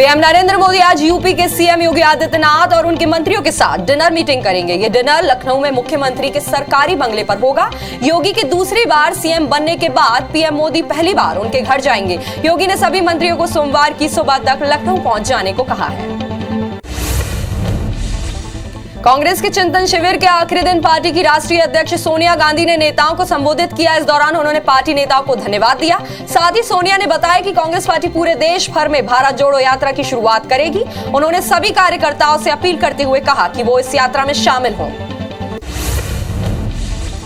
PM Narendra Modi आज UP के CM Yogi Adityanath और उनके मंत्रियों के साथ डिनर मीटिंग करेंगे। ये डिनर लखनऊ में मुख्यमंत्री के सरकारी बंगले पर होगा। योगी की दूसरी बार सीएम बनने के बाद पीएम मोदी पहली बार उनके घर जाएंगे। योगी ने सभी मंत्रियों को सोमवार की सुबह तक लखनऊ पहुंच जाने को कहा है। कांग्रेस के चिंतन शिविर के आखिरी दिन पार्टी की राष्ट्रीय अध्यक्ष सोनिया गांधी ने नेताओं को संबोधित किया। इस दौरान उन्होंने पार्टी नेताओं को धन्यवाद दिया। साथ ही सोनिया ने बताया कि कांग्रेस पार्टी पूरे देश भर में भारत जोड़ो यात्रा की शुरुआत करेगी। उन्होंने सभी कार्यकर्ताओं से अपील करते हुए कहा कि वो इस यात्रा में शामिल हों।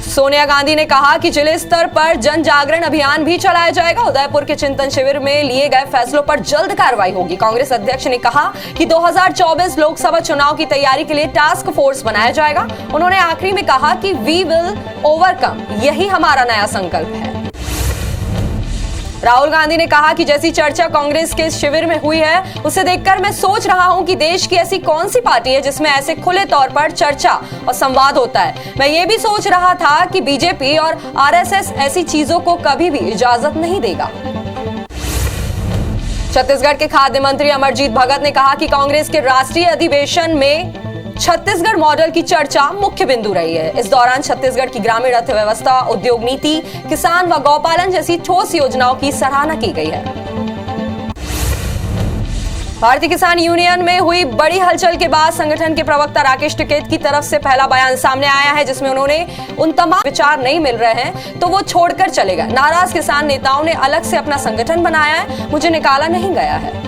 सोनिया गांधी ने कहा कि जिले स्तर पर जन जागरण अभियान भी चलाया जाएगा। उदयपुर के चिंतन शिविर में लिए गए फैसलों पर जल्द कार्रवाई होगी। कांग्रेस अध्यक्ष ने कहा कि 2024 लोकसभा चुनाव की तैयारी के लिए टास्क फोर्स बनाया जाएगा। उन्होंने आखिरी में कहा कि वी विल ओवरकम, यही हमारा नया संकल्प है। राहुल गांधी ने कहा कि जैसी चर्चा कांग्रेस के शिविर में हुई है उसे देखकर मैं सोच रहा हूं कि देश की ऐसी कौन सी पार्टी है जिसमें ऐसे खुले तौर पर चर्चा और संवाद होता है। मैं ये भी सोच रहा था कि बीजेपी और आरएसएस ऐसी चीजों को कभी भी इजाजत नहीं देगा। छत्तीसगढ़ के खाद्य मंत्री अमरजीत भगत ने कहा कि कांग्रेस के राष्ट्रीय अधिवेशन में छत्तीसगढ़ मॉडल की चर्चा मुख्य बिंदु रही है। इस दौरान छत्तीसगढ़ की ग्रामीण अर्थव्यवस्था, उद्योग नीति, किसान व गौपालन जैसी ठोस योजनाओं की सराहना की गई है। भारतीय किसान यूनियन में हुई बड़ी हलचल के बाद संगठन के प्रवक्ता राकेश टिकैत की तरफ से पहला बयान सामने आया है, जिसमें उन्होंने उन तमाम विचार नहीं मिल रहे हैं तो वो छोड़कर चले गए। नाराज किसान नेताओं ने अलग से अपना संगठन बनाया है, मुझे निकाला नहीं गया है।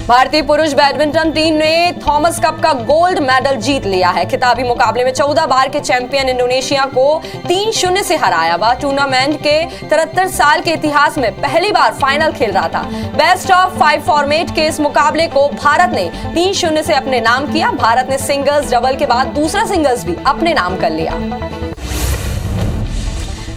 भारतीय पुरुष बैडमिंटन टीम ने थॉमस कप का गोल्ड मेडल जीत लिया है। खिताबी मुकाबले में 14 बार के चैंपियन इंडोनेशिया को 3-0 से हराया। वह टूर्नामेंट के 73 साल के इतिहास में पहली बार फाइनल खेल रहा था। बेस्ट ऑफ 5 फॉर्मेट के इस मुकाबले को भारत ने 3-0 से अपने नाम किया। भारत ने सिंगल्स डबल के बाद दूसरा सिंगल्स भी अपने नाम कर लिया।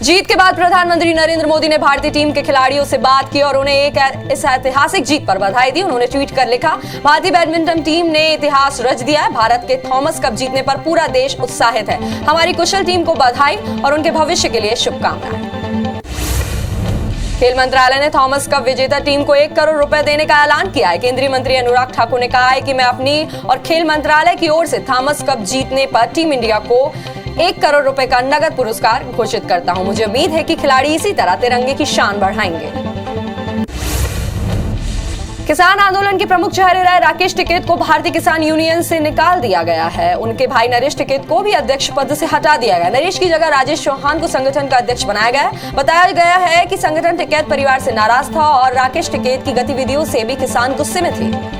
जीत के बाद प्रधानमंत्री नरेंद्र मोदी ने भारतीय टीम के खिलाड़ियों से बात की और उन्हें इस ऐतिहासिक जीत पर बधाई दी। उन्होंने ट्वीट कर लिखा, भारतीय बैडमिंटन टीम ने इतिहास रच दिया है। भारत के थॉमस कप जीतने पर पूरा देश उत्साहित है। हमारी कुशल टीम को बधाई और उनके भविष्य के लिए शुभकामनाएं। खेल मंत्रालय ने थॉमस कप विजेता टीम को 1 करोड़ रुपए देने का ऐलान किया है। केंद्रीय मंत्री अनुराग ठाकुर ने कहा है कि मैं अपनी और खेल मंत्रालय की ओर से थॉमस कप जीतने पर टीम इंडिया को 1 करोड़ रुपए का नगद पुरस्कार घोषित करता हूं। मुझे उम्मीद है कि खिलाड़ी इसी तरह तिरंगे की शान बढ़ाएंगे। किसान आंदोलन के प्रमुख चेहरे रहे राकेश टिकैत को भारतीय किसान यूनियन से निकाल दिया गया है। उनके भाई नरेश टिकैत को भी अध्यक्ष पद से हटा दिया गया। नरेश की जगह राजेश चौहान को संगठन का अध्यक्ष बनाया गया है। बताया गया है कि संगठन टिकैत परिवार से नाराज था और राकेश टिकैत की गतिविधियों से भी किसान गुस्से में थे।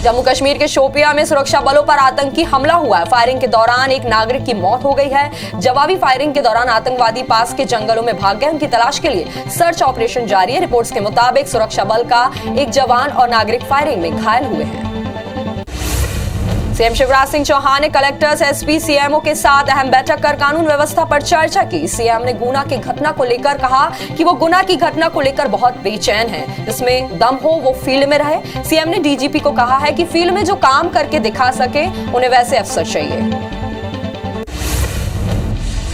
जम्मू कश्मीर के शोपियां में सुरक्षा बलों पर आतंकी हमला हुआ है। फायरिंग के दौरान एक नागरिक की मौत हो गई है। जवाबी फायरिंग के दौरान आतंकवादी पास के जंगलों में भाग गए। उनकी तलाश के लिए सर्च ऑपरेशन जारी है। रिपोर्ट्स के मुताबिक सुरक्षा बल का एक जवान और नागरिक फायरिंग में घायल हुए हैं। सीएम शिवराज सिंह चौहान ने कलेक्टर्स, एसपी, सीएमओ के साथ अहम बैठक कर कानून व्यवस्था पर चर्चा की। सीएम ने गुना की घटना को लेकर कहा कि वो गुना की घटना को लेकर बहुत बेचैन हैं। जिसमें दम हो वो फील्ड में रहे। सीएम ने डीजीपी को कहा है कि फील्ड में जो काम करके दिखा सके उन्हें वैसे अफसर चाहिए।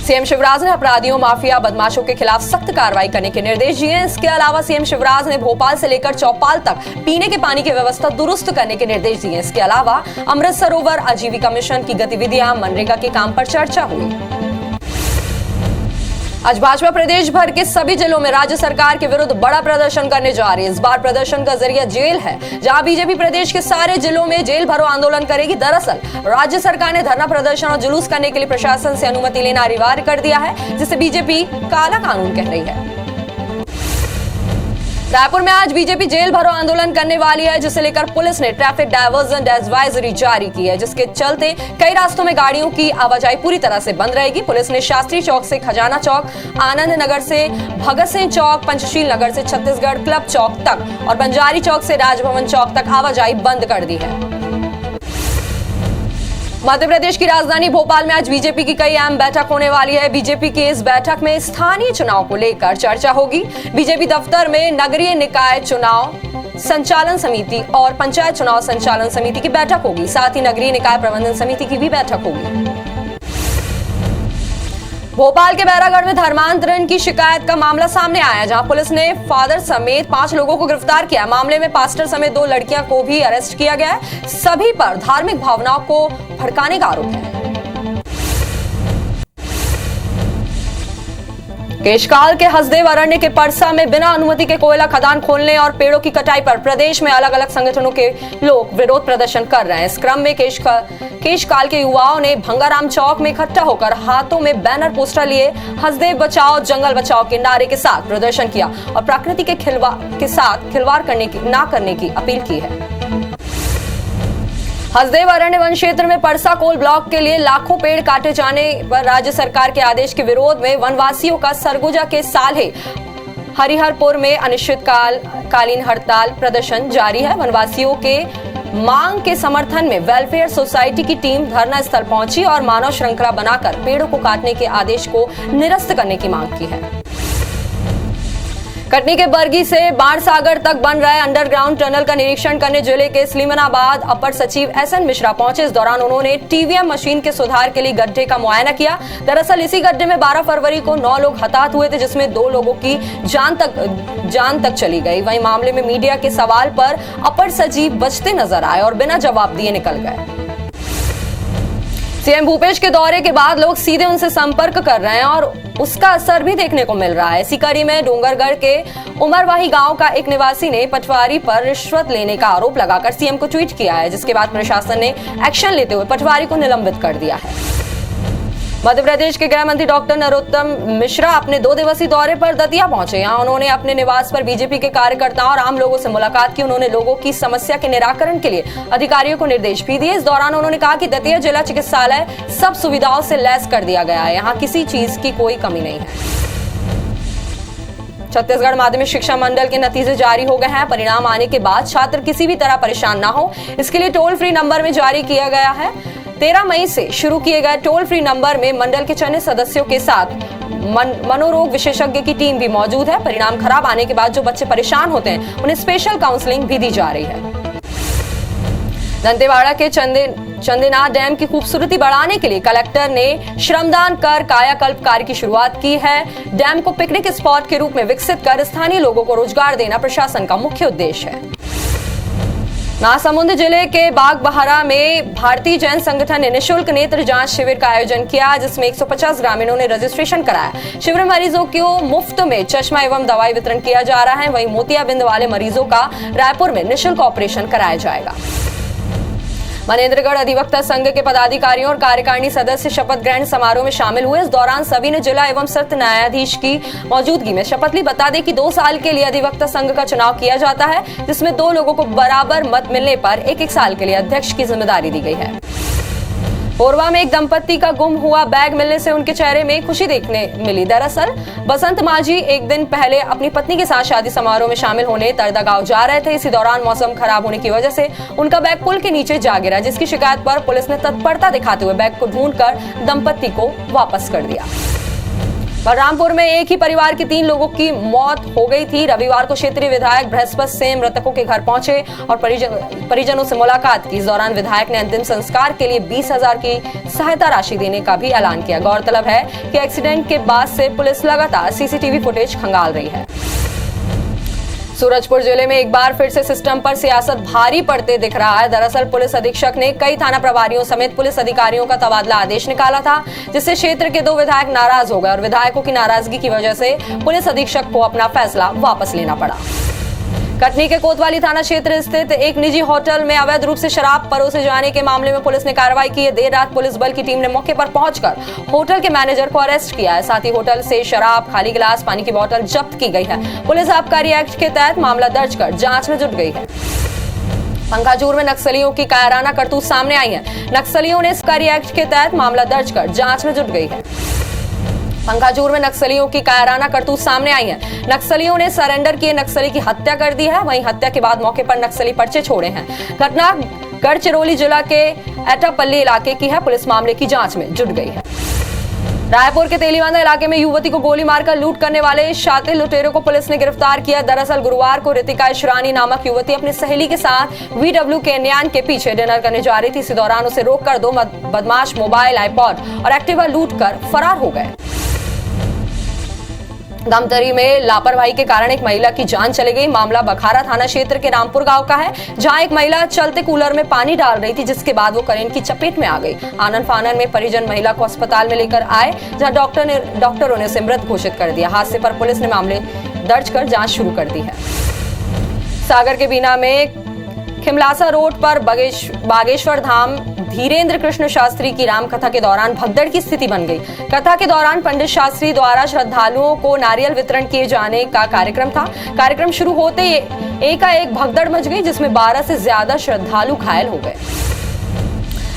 सीएम शिवराज ने अपराधियों, माफिया, बदमाशों के खिलाफ सख्त कार्रवाई करने के निर्देश दिए। इसके अलावा सीएम शिवराज ने भोपाल से लेकर चौपाल तक पीने के पानी की व्यवस्था दुरुस्त करने के निर्देश दिए। इसके अलावा अमृत सरोवर आजीविका मिशन की गतिविधियां, मनरेगा के काम पर चर्चा हुई। आज भाजपा प्रदेश भर के सभी जिलों में राज्य सरकार के विरुद्ध बड़ा प्रदर्शन करने जा रही है। इस बार प्रदर्शन का जरिया जेल है, जहां बीजेपी प्रदेश के सारे जिलों में जेल भरो आंदोलन करेगी। दरअसल राज्य सरकार ने धरना प्रदर्शन और जुलूस करने के लिए प्रशासन से अनुमति लेना अनिवार्य कर दिया है, जिसे बीजेपी काला कानून कह रही है। रायपुर में आज बीजेपी जेल भरो आंदोलन करने वाली है, जिसे लेकर पुलिस ने ट्रैफिक डायवर्जन एडवाइजरी जारी की है, जिसके चलते कई रास्तों में गाड़ियों की आवाजाही पूरी तरह से बंद रहेगी। पुलिस ने शास्त्री चौक से खजाना चौक, आनंद नगर से भगत सिंह चौक, पंचशील नगर से छत्तीसगढ़ क्लब चौक तक और बंजारी चौक से राजभवन चौक तक आवाजाही बंद कर दी है। मध्य प्रदेश की राजधानी भोपाल में आज बीजेपी की कई अहम बैठक होने वाली है। बीजेपी की इस बैठक में स्थानीय चुनाव को लेकर चर्चा होगी। बीजेपी दफ्तर में नगरीय निकाय चुनाव संचालन समिति और पंचायत चुनाव संचालन समिति की बैठक होगी। साथ ही नगरीय निकाय प्रबंधन समिति की भी बैठक होगी। भोपाल के बैरागढ़ में धर्मांतरण की शिकायत का मामला सामने आया, जहां पुलिस ने फादर समेत 5 लोगों को गिरफ्तार किया। मामले में पास्टर समेत 2 लड़कियां को भी अरेस्ट किया गया है। सभी पर धार्मिक भावनाओं को भड़काने का आरोप है। केशकाल के हसदेव अरण्य के परसा में बिना अनुमति के कोयला खदान खोलने और पेड़ों की कटाई पर प्रदेश में अलग अलग संगठनों के लोग विरोध प्रदर्शन कर रहे हैं। इस क्रम में केशकाल के युवाओं ने भंगाराम चौक में इकट्ठा होकर हाथों में बैनर पोस्टर लिए हसदेव बचाओ जंगल बचाओ के नारे के साथ प्रदर्शन किया और प्रकृति के साथ खिलवाड़ करने की अपील की है। हसदेव अरण्य वन क्षेत्र में परसा कोल ब्लॉक के लिए लाखों पेड़ काटे जाने पर राज्य सरकार के आदेश के विरोध में वनवासियों का सरगुजा के साल्हे हरिहरपुर में अनिश्चितकालीन हड़ताल प्रदर्शन जारी है। वनवासियों के मांग के समर्थन में वेलफेयर सोसाइटी की टीम धरना स्थल पहुंची और मानव श्रृंखला बनाकर पेड़ों को काटने के आदेश को निरस्त करने की मांग की है। कटनी के बरगी से बाणसागर तक बन रहे अंडरग्राउंड टनल का निरीक्षण करने जिले के स्लीमानाबाद अपर सचिव एसएन मिश्रा पहुंचे। इस दौरान उन्होंने टीवीएम मशीन के सुधार के लिए गड्ढे का मुआयना किया। दरअसल इसी गड्ढे में 12 फरवरी को 9 लोग हताहत हुए थे, जिसमें 2 लोगों की जान तक चली गई। वहीं मामले में मीडिया के सवाल पर अपर सचिव बचते नजर आए और बिना जवाब दिए निकल गए। सीएम भूपेश के दौरे के बाद लोग सीधे उनसे संपर्क कर रहे हैं और उसका असर भी देखने को मिल रहा है। इसी कड़ी में डोंगरगढ़ के उमरवाही गांव का एक निवासी ने पटवारी पर रिश्वत लेने का आरोप लगाकर सीएम को ट्वीट किया है, जिसके बाद प्रशासन ने एक्शन लेते हुए पटवारी को निलंबित कर दिया है। मध्य प्रदेश के गृह मंत्री डॉक्टर नरोत्तम मिश्रा अपने 2 दिवसीय दौरे पर दतिया पहुंचे। यहां उन्होंने अपने निवास पर बीजेपी के कार्यकर्ताओं और आम लोगों से मुलाकात की। उन्होंने लोगों की समस्या के निराकरण के लिए अधिकारियों को निर्देश भी दिए। इस दौरान उन्होंने कहा कि दतिया जिला चिकित्सालय सब सुविधाओं से लैस कर दिया गया है, यहाँ किसी चीज की कोई कमी नहीं है। छत्तीसगढ़ माध्यमिक शिक्षा मंडल के नतीजे जारी हो गए हैं। परिणाम आने के बाद छात्र किसी भी तरह परेशान ना हो, इसके लिए टोल फ्री नंबर में जारी किया गया है। 13 मई से शुरू किए गए टोल फ्री नंबर में मंडल के चयनित सदस्यों के साथ मनोरोग विशेषज्ञ की टीम भी मौजूद है। परिणाम खराब आने के बाद जो बच्चे परेशान होते हैं उन्हें स्पेशल काउंसलिंग भी दी जा रही है। दंतेवाड़ा के चंदेनाथ डैम की खूबसूरती बढ़ाने के लिए कलेक्टर ने श्रमदान कर कायाकल्प कार्य की शुरुआत की है। डैम को पिकनिक स्पॉट के रूप में विकसित कर स्थानीय लोगों को रोजगार देना प्रशासन का मुख्य उद्देश्य है। महासमुंद जिले के बागबहरा में भारतीय जैन संगठन ने निःशुल्क नेत्र जांच शिविर का आयोजन किया, जिसमें 150 ग्रामीणों ने रजिस्ट्रेशन कराया। शिविर में मरीजों को मुफ्त में चश्मा एवं दवाई वितरण किया जा रहा है। वहीं मोतियाबिंद वाले मरीजों का रायपुर में निःशुल्क ऑपरेशन कराया जाएगा। मनेन्द्रगढ़ अधिवक्ता संघ के पदाधिकारियों और कार्यकारिणी सदस्य शपथ ग्रहण समारोह में शामिल हुए। इस दौरान सभी ने जिला एवं सत्र न्यायाधीश की मौजूदगी में शपथ ली। बता दें कि 2 साल के लिए अधिवक्ता संघ का चुनाव किया जाता है, जिसमें 2 लोगों को बराबर मत मिलने पर 1-1 साल के लिए अध्यक्ष की जिम्मेदारी दी गई है। कोरबा में एक दंपत्ति का गुम हुआ बैग मिलने से उनके चेहरे में खुशी देखने मिली। दरअसल बसंत माझी एक दिन पहले अपनी पत्नी के साथ शादी समारोह में शामिल होने तरदा गांव जा रहे थे। इसी दौरान मौसम खराब होने की वजह से उनका बैग पुल के नीचे जा गिरा, जिसकी शिकायत पर पुलिस ने तत्परता दिखाते हुए बैग को ढूंढकर दंपत्ति को वापस कर दिया। बलरामपुर में एक ही परिवार के 3 लोगों की मौत हो गई थी। रविवार को क्षेत्रीय विधायक बृहस्पति सिंह मृतकों के घर पहुंचे और परिजनों से मुलाकात की। इस दौरान विधायक ने अंतिम संस्कार के लिए 20,000 की सहायता राशि देने का भी ऐलान किया। गौरतलब है कि एक्सीडेंट के बाद से पुलिस लगातार सीसीटीवी फुटेज खंगाल रही है। सूरजपुर जिले में एक बार फिर से सिस्टम पर सियासत भारी पड़ते दिख रहा है। दरअसल पुलिस अधीक्षक ने कई थाना प्रभारियों समेत पुलिस अधिकारियों का तबादला आदेश निकाला था, जिससे क्षेत्र के 2 विधायक नाराज हो गए और विधायकों की नाराजगी की वजह से पुलिस अधीक्षक को अपना फैसला वापस लेना पड़ा। कटनी के कोतवाली थाना क्षेत्र स्थित एक निजी होटल में अवैध रूप से शराब परोसे जाने के मामले में पुलिस ने कार्रवाई की है। देर रात पुलिस बल की टीम ने मौके पर पहुंचकर होटल के मैनेजर को अरेस्ट किया है। साथ ही होटल से शराब, खाली गिलास, पानी की बोतल जब्त की गई है। पुलिस आबकारी एक्ट के तहत मामला दर्ज कर जांच में जुट गई है। पंखाजूर में नक्सलियों की कायराना करतूत सामने आई है। नक्सलियों ने आबकारी एक्ट के तहत मामला दर्ज कर जांच में जुट गई है। पंखाजूर में नक्सलियों की कायराना करतूत सामने आई है। नक्सलियों ने सरेंडर किए नक्सली की हत्या कर दी है। वहीं हत्या के बाद मौके पर नक्सली पर्चे छोड़े हैं। घटना गढ़चिरौली जिला के एटापल्ली इलाके की है। पुलिस मामले की जांच में जुट गई है। रायपुर के तेलीबांधा इलाके में युवती को गोली मारकर लूट करने वाले शातिर लुटेरों को पुलिस ने गिरफ्तार किया। दरअसल गुरुवार को रितिका इशरानी नामक युवती अपनी सहेली के साथ VW के न्यान के पीछे डिनर करने जा रही थी। इसी दौरान उसे रोककर 2 बदमाश मोबाइल, आईपॉड और एक्टिवा लूट कर फरार हो गए। गमतरी में लापरवाही के कारण एक महिला की जान चली गई। मामला बखारा थाना क्षेत्र के रामपुर गांव का है, जहां एक महिला चलते कूलर में पानी डाल रही थी, जिसके बाद वो करंट की चपेट में आ गई। आनन फानन में परिजन महिला को अस्पताल में लेकर आए, जहां डॉक्टरों ने उसे मृत घोषित कर दिया। हादसे पर पुलिस ने मामले दर्ज कर जांच शुरू कर दी है। सागर के बीना में खिमलासा रोड पर बागेश्वर धाम धीरेन्द्र कृष्ण शास्त्री की राम कथा के दौरान भगदड़ की स्थिति बन गई। कथा के दौरान पंडित शास्त्री द्वारा श्रद्धालुओं को नारियल वितरण किए जाने का कार्यक्रम था। कार्यक्रम शुरू होते ही एकाएक भगदड़ मच गई, जिसमें 12 से ज्यादा श्रद्धालु घायल हो गए।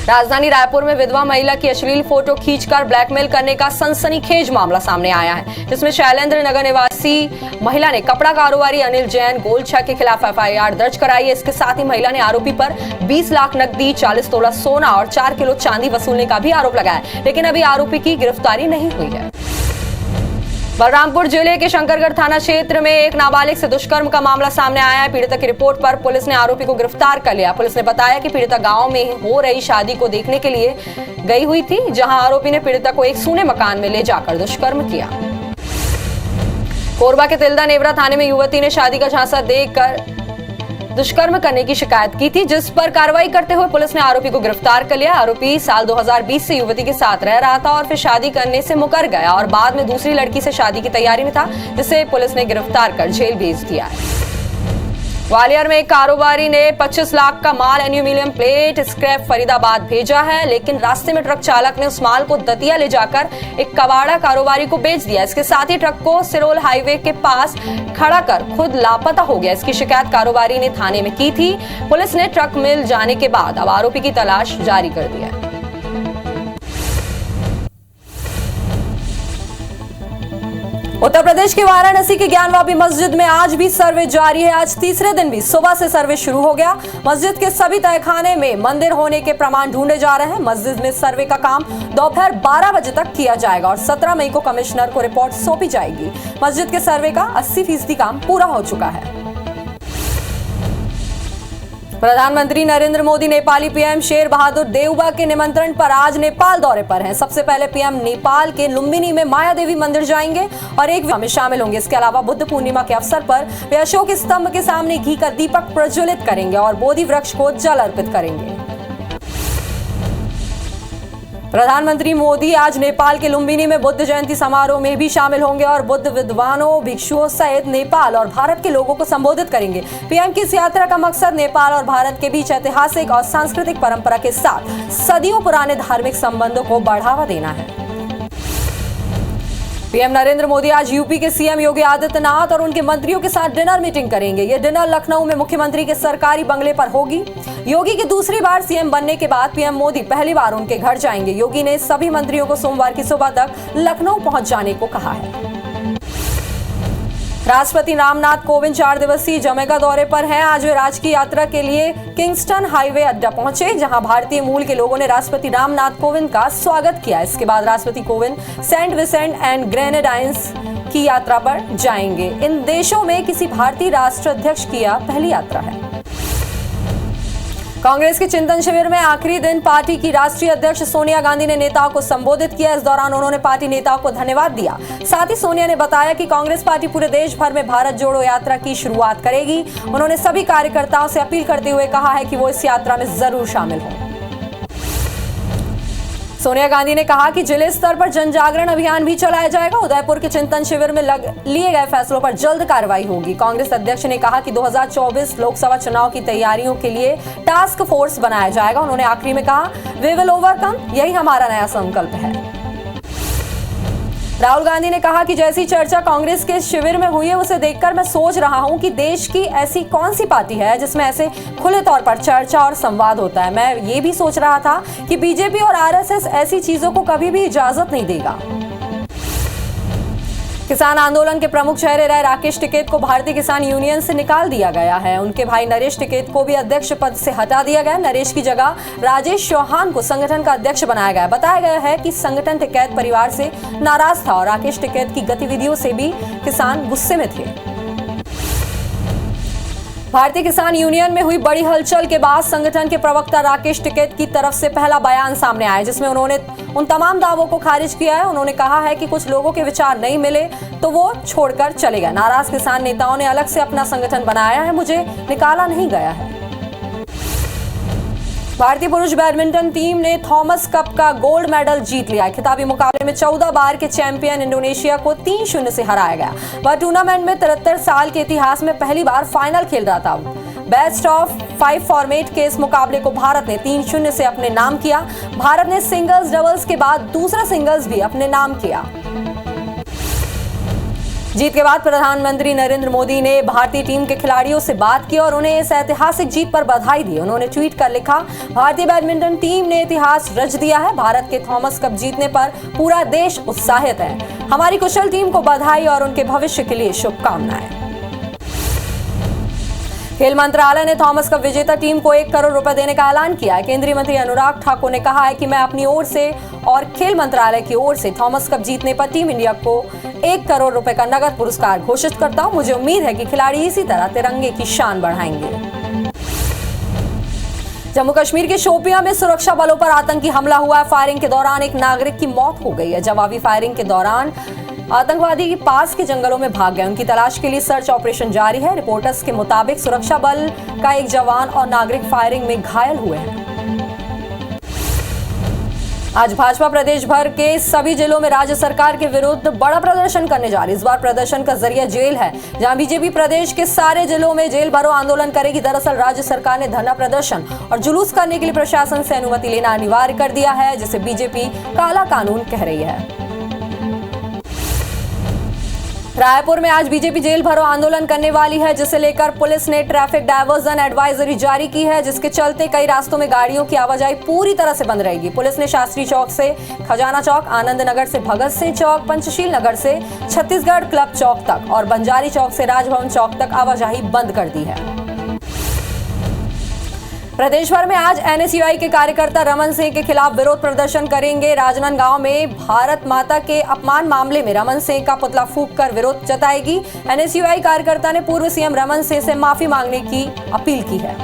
राजधानी रायपुर में विधवा महिला की अश्लील फोटो खींचकर ब्लैकमेल करने का सनसनीखेज मामला सामने आया है, जिसमें शैलेंद्र नगर निवासी महिला ने कपड़ा कारोबारी अनिल जैन गोलछा के खिलाफ एफआईआर दर्ज कराई है। इसके साथ ही महिला ने आरोपी पर 20 लाख नकदी, 40 तोला सोना और 4 किलो चांदी वसूलने का भी आरोप लगाया, लेकिन अभी आरोपी की गिरफ्तारी नहीं हुई है। बलरामपुर जिले के शंकरगढ़ थाना क्षेत्र में एक नाबालिग से दुष्कर्म का मामला सामने आया है। पीड़िता की रिपोर्ट पर पुलिस ने आरोपी को गिरफ्तार कर लिया। पुलिस ने बताया कि पीड़िता गांव में हो रही शादी को देखने के लिए गई हुई थी, जहां आरोपी ने पीड़िता को एक सूने मकान में ले जाकर दुष्कर्म किया। कोरबा के तिल्दा नेवरा थाने में युवती ने शादी का झांसा देकर दुष्कर्म करने की शिकायत की थी, जिस पर कार्रवाई करते हुए पुलिस ने आरोपी को गिरफ्तार कर लिया। आरोपी साल 2020 से युवती के साथ रह रहा था और फिर शादी करने से मुकर गया और बाद में दूसरी लड़की से शादी की तैयारी में था, जिसे पुलिस ने गिरफ्तार कर जेल भेज दिया है। ग्वालियर में एक कारोबारी ने 25 लाख का माल एल्यूमिनियम प्लेट स्क्रैप फरीदाबाद भेजा है, लेकिन रास्ते में ट्रक चालक ने उस माल को दतिया ले जाकर एक कबाड़ा कारोबारी को बेच दिया। इसके साथ ही ट्रक को सिरोल हाईवे के पास खड़ा कर खुद लापता हो गया। इसकी शिकायत कारोबारी ने थाने में की थी। पुलिस ने ट्रक मिल जाने के बाद अब आरोपी की तलाश जारी कर दी है। उत्तर प्रदेश के वाराणसी की ज्ञानवापी मस्जिद में आज भी सर्वे जारी है। आज तीसरे दिन भी सुबह से सर्वे शुरू हो गया। मस्जिद के सभी तहखाने में मंदिर होने के प्रमाण ढूंढे जा रहे हैं। मस्जिद में सर्वे का काम दोपहर 12 बजे तक किया जाएगा और 17 मई को कमिश्नर को रिपोर्ट सौंपी जाएगी। मस्जिद के सर्वे का 80% काम पूरा हो चुका है। प्रधानमंत्री नरेंद्र मोदी नेपाली पीएम शेर बहादुर देउबा के निमंत्रण पर आज नेपाल दौरे पर हैं। सबसे पहले पीएम नेपाल के लुम्बिनी में माया देवी मंदिर जाएंगे और एक में शामिल होंगे। इसके अलावा बुद्ध पूर्णिमा के अवसर पर वे अशोक स्तंभ के सामने घी का दीपक प्रज्वलित करेंगे और बोधि वृक्ष को जल अर्पित करेंगे। प्रधानमंत्री मोदी आज नेपाल के लुम्बिनी में बुद्ध जयंती समारोह में भी शामिल होंगे और बुद्ध विद्वानों, भिक्षुओं सहित नेपाल और भारत के लोगों को संबोधित करेंगे। पीएम की इस यात्रा का मकसद नेपाल और भारत के बीच ऐतिहासिक और सांस्कृतिक परंपरा के साथ सदियों पुराने धार्मिक संबंधों को बढ़ावा देना है। पीएम नरेंद्र मोदी आज यूपी के सीएम योगी आदित्यनाथ और उनके मंत्रियों के साथ डिनर मीटिंग करेंगे। ये डिनर लखनऊ में मुख्यमंत्री के सरकारी बंगले पर होगी। योगी की दूसरी बार सीएम बनने के बाद पीएम मोदी पहली बार उनके घर जाएंगे। योगी ने सभी मंत्रियों को सोमवार की सुबह तक लखनऊ पहुंच जाने को कहा है। राष्ट्रपति रामनाथ कोविंद 4 दिवसीय जमैका दौरे पर हैं। आज वे राजकीय यात्रा के लिए किंगस्टन हाईवे अड्डा पहुंचे, जहां भारतीय मूल के लोगों ने राष्ट्रपति रामनाथ कोविंद का स्वागत किया। इसके बाद राष्ट्रपति Kovind Saint Vincent and Grenadines की यात्रा पर जाएंगे। इन देशों में किसी भारतीय राष्ट्राध्यक्ष की यह पहली यात्रा है। कांग्रेस के चिंतन शिविर में आखिरी दिन पार्टी की राष्ट्रीय अध्यक्ष सोनिया गांधी ने नेताओं को संबोधित किया। इस दौरान उन्होंने पार्टी नेताओं को धन्यवाद दिया। साथ ही सोनिया ने बताया कि कांग्रेस पार्टी पूरे देश भर में भारत जोड़ो यात्रा की शुरुआत करेगी। उन्होंने सभी कार्यकर्ताओं से अपील करते हुए कहा है कि वो इस यात्रा में जरूर शामिल हों। सोनिया गांधी ने कहा कि जिले स्तर पर जन जागरण अभियान भी चलाया जाएगा। उदयपुर के चिंतन शिविर में लिए गए फैसलों पर जल्द कार्रवाई होगी। कांग्रेस अध्यक्ष ने कहा कि 2024 लोकसभा चुनाव की तैयारियों के लिए टास्क फोर्स बनाया जाएगा। उन्होंने आखिरी में कहा, वी विल ओवरकम, यही हमारा नया संकल्प है। राहुल गांधी ने कहा कि जैसी चर्चा कांग्रेस के शिविर में हुई है, उसे देखकर मैं सोच रहा हूं कि देश की ऐसी कौन सी पार्टी है जिसमें ऐसे खुले तौर पर चर्चा और संवाद होता है। मैं ये भी सोच रहा था कि बीजेपी और आरएसएस ऐसी चीजों को कभी भी इजाजत नहीं देगा। किसान आंदोलन के प्रमुख चेहरे रहे राकेश टिकैत को भारतीय किसान यूनियन से निकाल दिया गया है। उनके भाई नरेश टिकैत को भी अध्यक्ष पद से हटा दिया गया। नरेश की जगह राजेश चौहान को संगठन का अध्यक्ष बनाया गया। बताया गया है कि संगठन टिकैत परिवार से नाराज था और राकेश टिकैत की गतिविधियों से भी किसान गुस्से में थे। भारतीय किसान यूनियन में हुई बड़ी हलचल के बाद संगठन के प्रवक्ता राकेश टिकैत की तरफ से पहला बयान सामने आया, जिसमें उन्होंने उन तमाम दावों को खारिज किया है। उन्होंने कहा है कि कुछ लोगों के विचार नहीं मिले तो वो छोड़कर चले गए। नाराज किसान नेताओं ने अलग से अपना संगठन बनाया है, मुझे निकाला नहीं गया है। भारतीय पुरुष बैडमिंटन टीम ने थॉमस कप का गोल्ड मेडल जीत लिया है। खिताबी मुकाबले में 14 बार के चैंपियन इंडोनेशिया को 3-0 से हराया गया। वह टूर्नामेंट में 73 साल के इतिहास में पहली बार फाइनल खेल रहा था। बेस्ट ऑफ 5 फॉर्मेट के इस मुकाबले को भारत ने 3-0 से अपने नाम किया। भारत ने सिंगल्स डबल्स के बाद दूसरा सिंगल्स भी अपने नाम किया। जीत के बाद प्रधानमंत्री नरेंद्र मोदी ने भारतीय टीम के खिलाड़ियों से बात की और उन्हें इस ऐतिहासिक जीत पर बधाई दी। उन्होंने ट्वीट कर लिखा, भारतीय बैडमिंटन टीम ने इतिहास रच दिया है। भारत के थॉमस कप जीतने पर पूरा देश उत्साहित है। हमारी कुशल टीम को बधाई और उनके भविष्य के लिए शुभकामनाएं। खेल मंत्रालय ने थॉमस कप विजेता टीम को 1 करोड़ रुपए देने का ऐलान किया है। केंद्रीय मंत्री अनुराग ठाकुर ने कहा है कि मैं अपनी ओर से और खेल मंत्रालय की ओर से थॉमस कप जीतने पर टीम इंडिया को 1 करोड़ रुपए का नगद पुरस्कार घोषित करता हूं। मुझे उम्मीद है कि खिलाड़ी इसी तरह तिरंगे की शान बढ़ाएंगे। जम्मू कश्मीर के शोपियां में सुरक्षा बलों पर आतंकी हमला हुआ है। फायरिंग के दौरान एक नागरिक की मौत हो गई है। जवाबी फायरिंग के दौरान आतंकवादी के पास के जंगलों में भाग गए। उनकी तलाश के लिए सर्च ऑपरेशन जारी है। रिपोर्टर्स के मुताबिक सुरक्षा बल का एक जवान और नागरिक फायरिंग में घायल हुए हैं। आज भाजपा प्रदेश भर के सभी जिलों में राज्य सरकार के विरुद्ध बड़ा प्रदर्शन करने जा रही है। इस बार प्रदर्शन का जरिया जेल है, जहां बीजेपी प्रदेश के सारे जिलों में जेल भरो आंदोलन करेगी। दरअसल राज्य सरकार ने धरना प्रदर्शन और जुलूस करने के लिए प्रशासन से अनुमति लेना अनिवार्य कर दिया है, जिसे बीजेपी काला कानून कह रही है। रायपुर में आज बीजेपी जेल भरो आंदोलन करने वाली है, जिसे लेकर पुलिस ने ट्रैफिक डायवर्जन एडवाइजरी जारी की है, जिसके चलते कई रास्तों में गाड़ियों की आवाजाही पूरी तरह से बंद रहेगी। पुलिस ने शास्त्री चौक से खजाना चौक, आनंद नगर से भगत सिंह चौक, पंचशील नगर से छत्तीसगढ़ क्लब चौक तक और बंजारी चौक से राजभवन चौक तक आवाजाही बंद कर दी है। प्रदेश भर में आज एनएसयूआई के कार्यकर्ता रमन सिंह के खिलाफ विरोध प्रदर्शन करेंगे। राजनांदगांव में भारत माता के अपमान मामले में रमन सिंह का पुतला फूंक कर विरोध जताएगी। एनएसयूआई कार्यकर्ता ने पूर्व सीएम रमन सिंह से माफी मांगने की अपील की है।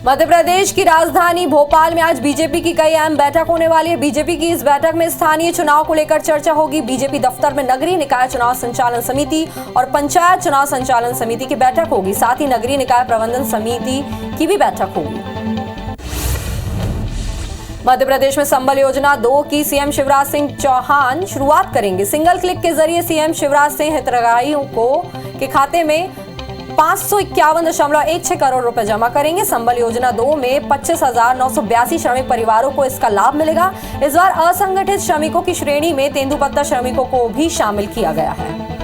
मध्य प्रदेश की राजधानी भोपाल में आज बीजेपी की कई अहम बैठक होने वाली है। बीजेपी की इस बैठक में स्थानीय चुनाव को लेकर चर्चा होगी। बीजेपी दफ्तर में नगरीय निकाय चुनाव संचालन समिति और पंचायत चुनाव संचालन समिति की बैठक होगी। साथ ही नगरीय निकाय प्रबंधन समिति की भी बैठक होगी। मध्य प्रदेश में संबल योजना 2 की सीएम शिवराज सिंह चौहान शुरुआत करेंगे। सिंगल क्लिक के जरिए सीएम शिवराज सिंह हितग्राहियों के खाते में 551.16 करोड़ रुपए जमा करेंगे। संबल योजना 2 में 25,982 श्रमिक परिवारों को इसका लाभ मिलेगा। इस बार असंगठित श्रमिकों की श्रेणी में तेंदुपत्ता श्रमिकों को भी शामिल किया गया है।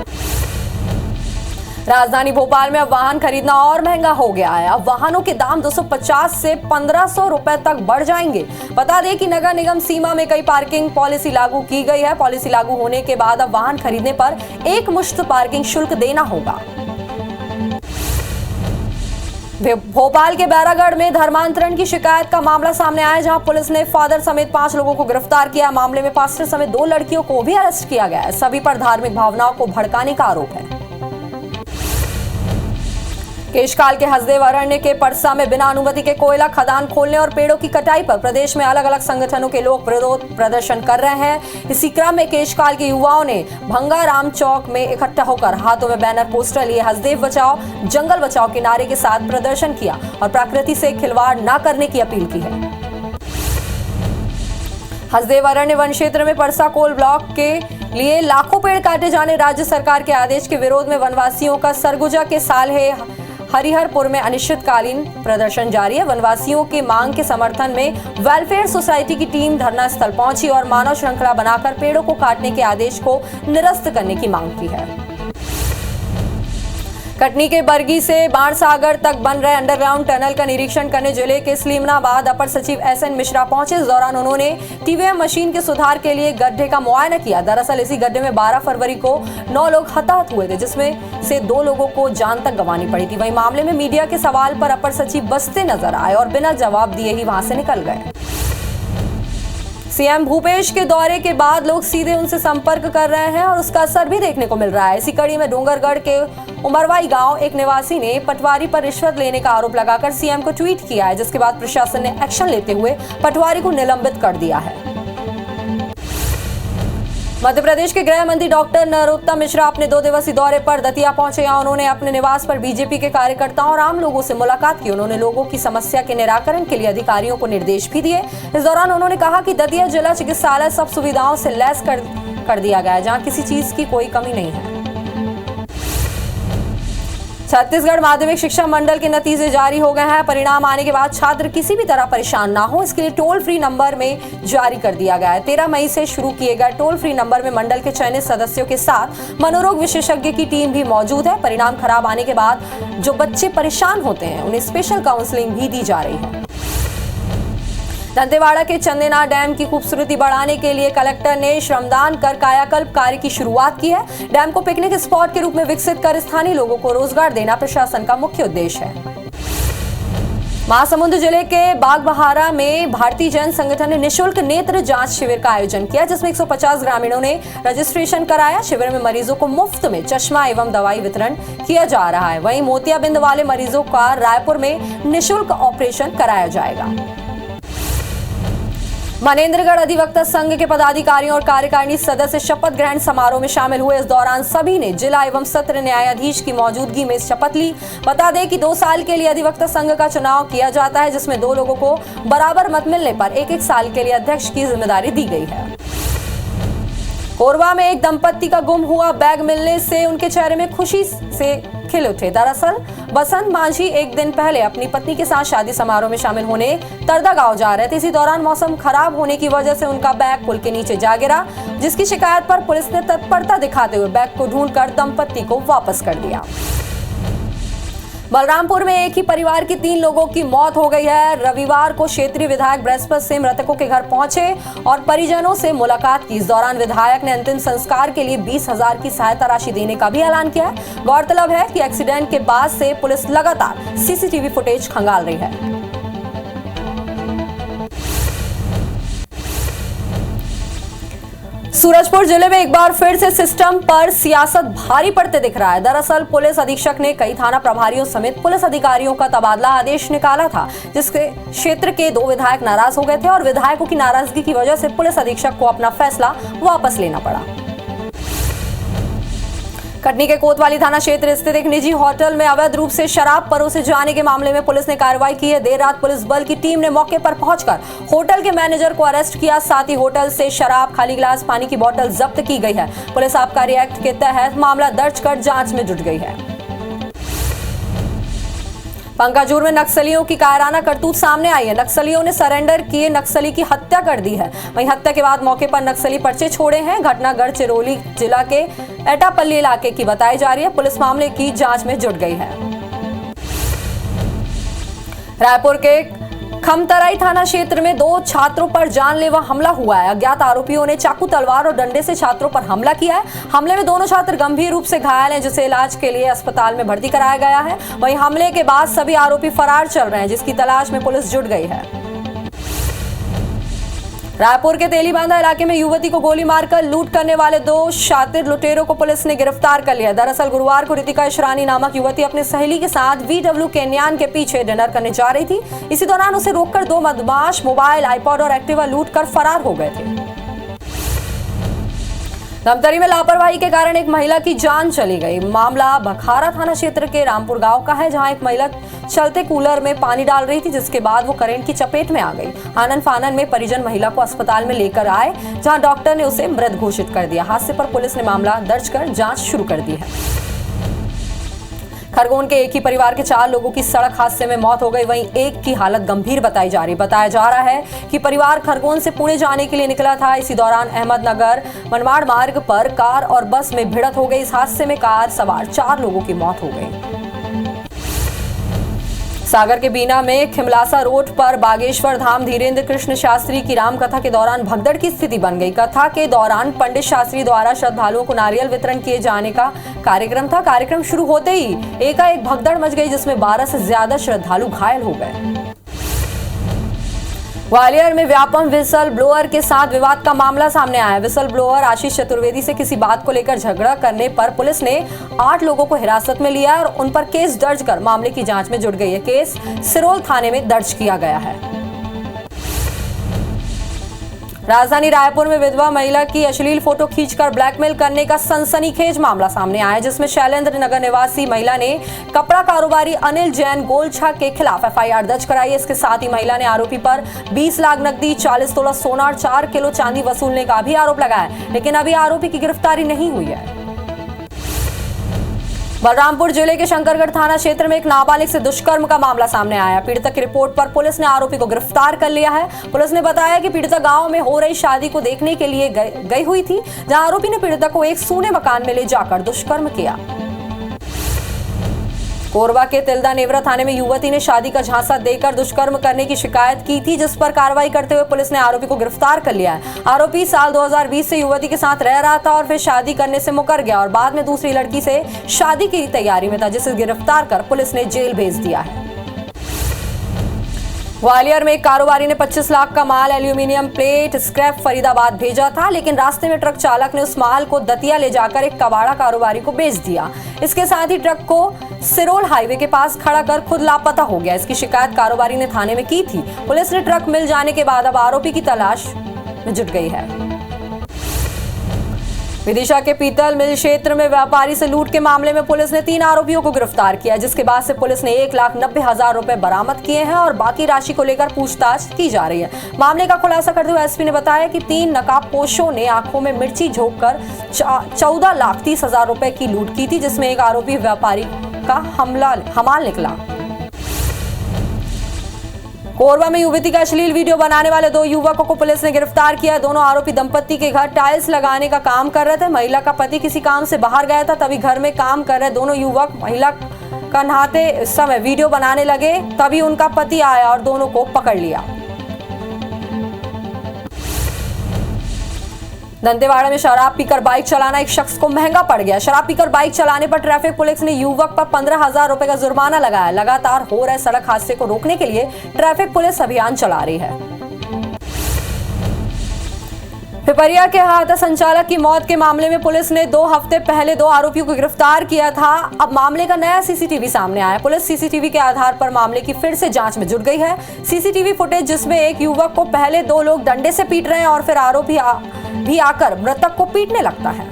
राजधानी भोपाल में अब वाहन खरीदना और महंगा हो गया है। अब वाहनों के दाम 250 से 1500 रुपए तक बढ़ जाएंगे। बता दें कि नगर निगम सीमा में कई पार्किंग पॉलिसी लागू की गई है। पॉलिसी लागू होने के बाद अब वाहन खरीदने पर एक मुश्त पार्किंग शुल्क देना होगा। भोपाल के बैरागढ़ में धर्मांतरण की शिकायत का मामला सामने आया, जहां पुलिस ने फादर समेत 5 लोगों को गिरफ्तार किया। मामले में पास्टर समेत 2 लड़कियों को भी अरेस्ट किया गया है। सभी पर धार्मिक भावनाओं को भड़काने का आरोप है। केशकाल के हसदेव अरण्य के परसा में बिना अनुमति के कोयला खदान खोलने और पेड़ों की कटाई पर प्रदेश में अलग अलग संगठनों के लोग विरोध प्रदर्शन कर रहे हैं। इसी क्रम में केशकाल के युवाओं ने भंगाराम चौक में इकट्ठा होकर हाथों में बैनर पोस्टर लिए हसदेव बचाओ जंगल बचाओ के नारे के साथ प्रदर्शन किया और प्रकृति से खिलवाड़ न करने की अपील की है। हसदेव अरण्य वन क्षेत्र में परसा कोल ब्लॉक के लिए लाखों पेड़ काटे जाने राज्य सरकार के आदेश के विरोध में वनवासियों का सरगुजा के साल्हे हरिहरपुर में अनिश्चितकालीन प्रदर्शन जारी है। वनवासियों की मांग के समर्थन में वेलफेयर सोसाइटी की टीम धरना स्थल पहुंची और मानव श्रृंखला बनाकर पेड़ों को काटने के आदेश को निरस्त करने की मांग की है। कटनी के बरगी से बाणसागर तक बन रहे अंडरग्राउंड टनल का निरीक्षण करने जिले के सलीमनाबाद अपर सचिव एसएन मिश्रा पहुंचे। इस दौरान उन्होंने टीवीएम मशीन के सुधार के लिए गड्ढे का मुआयना किया। दरअसल इसी गड्ढे में 12 फरवरी को 9 लोग हताहत हुए थे, जिसमें से 2 लोगों को जान तक गंवानी पड़ी थी। वहीं मामले में मीडिया के सवाल पर अपर सचिव बसते नजर आए और बिना जवाब दिए ही वहां से निकल गए। सीएम भूपेश के दौरे के बाद लोग सीधे उनसे संपर्क कर रहे हैं और उसका असर भी देखने को मिल रहा है। इसी कड़ी में डोंगरगढ़ के उमरवाई गांव एक निवासी ने पटवारी पर रिश्वत लेने का आरोप लगाकर सीएम को ट्वीट किया है, जिसके बाद प्रशासन ने एक्शन लेते हुए पटवारी को निलंबित कर दिया है। मध्य प्रदेश के गृह मंत्री डॉक्टर नरोत्तम मिश्रा अपने 2 दिवसीय दौरे पर दतिया पहुंचे। यहाँ उन्होंने अपने निवास पर बीजेपी के कार्यकर्ताओं और आम लोगों से मुलाकात की। उन्होंने लोगों की समस्या के निराकरण के लिए अधिकारियों को निर्देश भी दिए। इस दौरान उन्होंने कहा कि दतिया जिला चिकित्सालय सब सुविधाओं से लैस कर दिया गया है, जहाँ किसी चीज की कोई कमी नहीं है। छत्तीसगढ़ माध्यमिक शिक्षा मंडल के नतीजे जारी हो गए हैं। परिणाम आने के बाद छात्र किसी भी तरह परेशान ना हो, इसके लिए टोल फ्री नंबर में जारी कर दिया गया है। 13 मई से शुरू किए गए टोल फ्री नंबर में मंडल के चयनित सदस्यों के साथ मनोरोग विशेषज्ञ की टीम भी मौजूद है। परिणाम खराब आने के बाद जो बच्चे परेशान होते हैं उन्हें स्पेशल काउंसलिंग भी दी जा रही है। दंतेवाड़ा के चंदेना डैम की खूबसूरती बढ़ाने के लिए कलेक्टर ने श्रमदान कर कायाकल्प कार्य की शुरुआत की है। डैम को पिकनिक स्पॉट के रूप में विकसित कर स्थानीय लोगों को रोजगार देना प्रशासन का मुख्य उद्देश्य है। महासमुंद जिले के बागबहारा में भारतीय जैन संगठन ने निःशुल्क नेत्र जांच शिविर का आयोजन किया, जिसमें 150 ग्रामीणों ने रजिस्ट्रेशन कराया। शिविर में मरीजों को मुफ्त में चश्मा एवं दवाई वितरण किया जा रहा है। वहीं मोतियाबिंद वाले मरीजों का रायपुर में निःशुल्क ऑपरेशन कराया जाएगा। मनेन्द्रगढ़ अधिवक्ता संघ के पदाधिकारियों और कार्यकारिणी सदस्य शपथ ग्रहण समारोह में शामिल हुए। इस दौरान सभी ने जिला एवं सत्र न्यायाधीश की मौजूदगी में शपथ ली। बता दें कि 2 साल के लिए अधिवक्ता संघ का चुनाव किया जाता है, जिसमें 2 लोगों को बराबर मत मिलने पर 1-1 साल के लिए अध्यक्ष की जिम्मेदारी दी गई है। कोरबा में एक दंपत्ति का गुम हुआ बैग मिलने से उनके चेहरे में खुशी से खिल उठे। दरअसल बसंत मांझी एक दिन पहले अपनी पत्नी के साथ शादी समारोह में शामिल होने तरदा गांव जा रहे थे। इसी दौरान मौसम खराब होने की वजह से उनका बैग पुल के नीचे जा गिरा, जिसकी शिकायत पर पुलिस ने तत्परता दिखाते हुए बैग को ढूंढकर दंपत्ति को वापस कर दिया। बलरामपुर में एक ही परिवार की 3 लोगों की मौत हो गई है। रविवार को क्षेत्रीय विधायक बृहस्पति सिंह मृतकों के घर पहुंचे और परिजनों से मुलाकात की। इस दौरान विधायक ने अंतिम संस्कार के लिए 20,000 की सहायता राशि देने का भी ऐलान किया है। गौरतलब है कि एक्सीडेंट के बाद से पुलिस लगातार सीसीटीवी फुटेज खंगाल रही है। सूरजपुर जिले में एक बार फिर से सिस्टम पर सियासत भारी पड़ते दिख रहा है। दरअसल पुलिस अधीक्षक ने कई थाना प्रभारियों समेत पुलिस अधिकारियों का तबादला आदेश निकाला था, जिसके क्षेत्र के 2 विधायक नाराज हो गए थे और विधायकों की नाराजगी की वजह से पुलिस अधीक्षक को अपना फैसला वापस लेना पड़ा। कटनी के कोतवाली थाना क्षेत्र स्थित एक निजी होटल में अवैध रूप से शराब परोसे जाने के मामले में पुलिस ने कार्रवाई की है। देर रात पुलिस बल की टीम ने मौके पर पहुंचकर होटल के मैनेजर को अरेस्ट किया। साथ ही होटल से शराब, खाली गिलास, पानी की बोतल जब्त की गई है। पुलिस आबकारी एक्ट के तहत मामला दर्ज कर जांच में जुट गई है। पंकाजूर में नक्सलियों की कायराना करतूत सामने आई है। नक्सलियों ने सरेंडर किए नक्सली की हत्या कर दी है। वहीं हत्या के बाद मौके पर नक्सली पर्चे छोड़े हैं। घटना गढ़चिरौली जिला के एटापल्ली इलाके की बताई जा रही है। पुलिस मामले की जांच में जुट गई है। रायपुर के खमतराई थाना क्षेत्र में 2 छात्रों पर जानलेवा हमला हुआ है। अज्ञात आरोपियों ने चाकू, तलवार और डंडे से छात्रों पर हमला किया है। हमले में दोनों छात्र गंभीर रूप से घायल हैं, जिसे इलाज के लिए अस्पताल में भर्ती कराया गया है। वहीं हमले के बाद सभी आरोपी फरार चल रहे हैं, जिसकी तलाश में पुलिस जुट गई है। रायपुर के तेलीबांधा इलाके में युवती को गोली मारकर लूट करने वाले 2 शातिर लुटेरों को पुलिस ने गिरफ्तार कर लिया। दरअसल गुरुवार को रितिका इशरानी नामक युवती अपने सहेली के साथ VW कैन्यान के पीछे डिनर करने जा रही थी। इसी दौरान उसे रोककर 2 बदमाश मोबाइल, आईपॉड और एक्टिवा लूट कर फरार हो गए थे। धमतरी में लापरवाही के कारण एक महिला की जान चली गई। मामला बखारा थाना क्षेत्र के रामपुर गांव का है, जहां एक महिला चलते कूलर में पानी डाल रही थी, जिसके बाद वो करंट की चपेट में आ गई। आनन फानन में परिजन महिला को अस्पताल में लेकर आए, जहां डॉक्टर ने उसे मृत घोषित कर दिया। हादसे पर पुलिस ने मामला दर्ज कर जांच शुरू कर दी है। खरगोन के एक ही परिवार के 4 लोगों की सड़क हादसे में मौत हो गई। वहीं एक की हालत गंभीर बताई जा रही। बताया जा रहा है कि परिवार खरगोन से पुणे जाने के लिए निकला था। इसी दौरान अहमदनगर मनमाड़ मार्ग पर कार और बस में भिड़ंत हो गई। इस हादसे में कार सवार 4 लोगों की मौत हो गई। सागर के बीना में खिमलासा रोड पर बागेश्वर धाम धीरेन्द्र कृष्ण शास्त्री की रामकथा के दौरान भगदड़ की स्थिति बन गई। कथा के दौरान पंडित शास्त्री द्वारा श्रद्धालुओं को नारियल वितरण किए जाने का कार्यक्रम था। कार्यक्रम शुरू होते ही एकाएक भगदड़ मच गई, जिसमें 12 से ज्यादा श्रद्धालु घायल हो गए। ग्वालियर में व्यापम विसल ब्लोअर के साथ विवाद का मामला सामने आया। विसल ब्लोअर आशीष चतुर्वेदी से किसी बात को लेकर झगड़ा करने पर पुलिस ने 8 लोगों को हिरासत में लिया और उन पर केस दर्ज कर मामले की जांच में जुट गई है। केस सिरोल थाने में दर्ज किया गया है। राजधानी रायपुर में विधवा महिला की अश्लील फोटो खींचकर ब्लैकमेल करने का सनसनीखेज मामला सामने आया, जिसमें शैलेंद्र नगर निवासी महिला ने कपड़ा कारोबारी अनिल जैन गोलछा के खिलाफ एफआईआर दर्ज कराई है। इसके साथ ही महिला ने आरोपी पर 20 लाख नकदी, 40 तोला सोना और 4 किलो चांदी वसूलने का भी आरोप लगाया, लेकिन अभी आरोपी की गिरफ्तारी नहीं हुई है। बलरामपुर जिले के शंकरगढ़ थाना क्षेत्र में एक नाबालिग से दुष्कर्म का मामला सामने आया। पीड़िता की रिपोर्ट पर पुलिस ने आरोपी को गिरफ्तार कर लिया है। पुलिस ने बताया कि पीड़िता गांव में हो रही शादी को देखने के लिए गई हुई थी, जहां आरोपी ने पीड़िता को एक सूने मकान में ले जाकर दुष्कर्म किया। कोरबा के तिल्दा नेवरा थाने में युवती ने शादी का झांसा देकर दुष्कर्म करने की शिकायत की थी, जिस पर कार्रवाई करते हुए पुलिस ने आरोपी को गिरफ्तार कर लिया है। आरोपी साल 2020 से युवती के साथ रह रहा था और फिर शादी करने से मुकर गया और बाद में दूसरी लड़की से शादी की तैयारी में था, जिसे गिरफ्तार कर पुलिस ने जेल भेज दिया है। ग्वालियर में एक कारोबारी ने 25 लाख का माल एल्यूमिनियम प्लेट स्क्रैप फरीदाबाद भेजा था, लेकिन रास्ते में ट्रक चालक ने उस माल को दतिया ले जाकर एक कबाड़ा कारोबारी को बेच दिया। इसके साथ ही ट्रक को सिरोल हाईवे के पास खड़ा कर खुद लापता हो गया। इसकी शिकायत कारोबारी ने थाने में की थी। पुलिस ने ट्रक मिल जाने के बाद अब आरोपी की तलाश में जुट गई है। विदिशा के पीतल मिल क्षेत्र में व्यापारी से लूट के मामले में पुलिस ने 3 आरोपियों को गिरफ्तार किया, जिसके बाद से पुलिस ने 1,90,000 रुपए बरामद किए हैं और बाकी राशि को लेकर पूछताछ की जा रही है। मामले का खुलासा करते हुए एसपी ने बताया कि 3 नकाबपोशों ने आंखों में मिर्ची झोंककर 14,30,000 रुपए की लूट की थी, जिसमें एक आरोपी व्यापारी का हमाल निकला। कोरबा में युवती का अश्लील वीडियो बनाने वाले 2 युवकों को पुलिस ने गिरफ्तार किया। दोनों आरोपी दंपत्ति के घर टाइल्स लगाने का काम कर रहे थे। महिला का पति किसी काम से बाहर गया था, तभी घर में काम कर रहे दोनों युवक महिला का नहाते समय वीडियो बनाने लगे। तभी उनका पति आया और दोनों को पकड़ लिया। दंतेवाड़ा में शराब पीकर बाइक चलाना एक शख्स को महंगा पड़ गया। शराब पीकर बाइक चलाने पर ट्रैफिक पुलिस ने युवक पर 15,000 रुपए का जुर्माना लगाया। लगातार हो रहे सड़क हादसे को रोकने के लिए ट्रैफिक पुलिस अभियान चला रही है। पिपरिया के अहाता संचालक की मौत के मामले में पुलिस ने 2 हफ्ते पहले 2 आरोपियों को गिरफ्तार किया था। अब मामले का नया सीसीटीवी सामने आया। पुलिस सीसीटीवी के आधार पर मामले की फिर से जांच में जुट गई है। सीसीटीवी फुटेज जिसमें एक युवक को पहले 2 लोग डंडे से पीट रहे हैं और फिर आरोपी भी आकर मृतक को पीटने लगता है।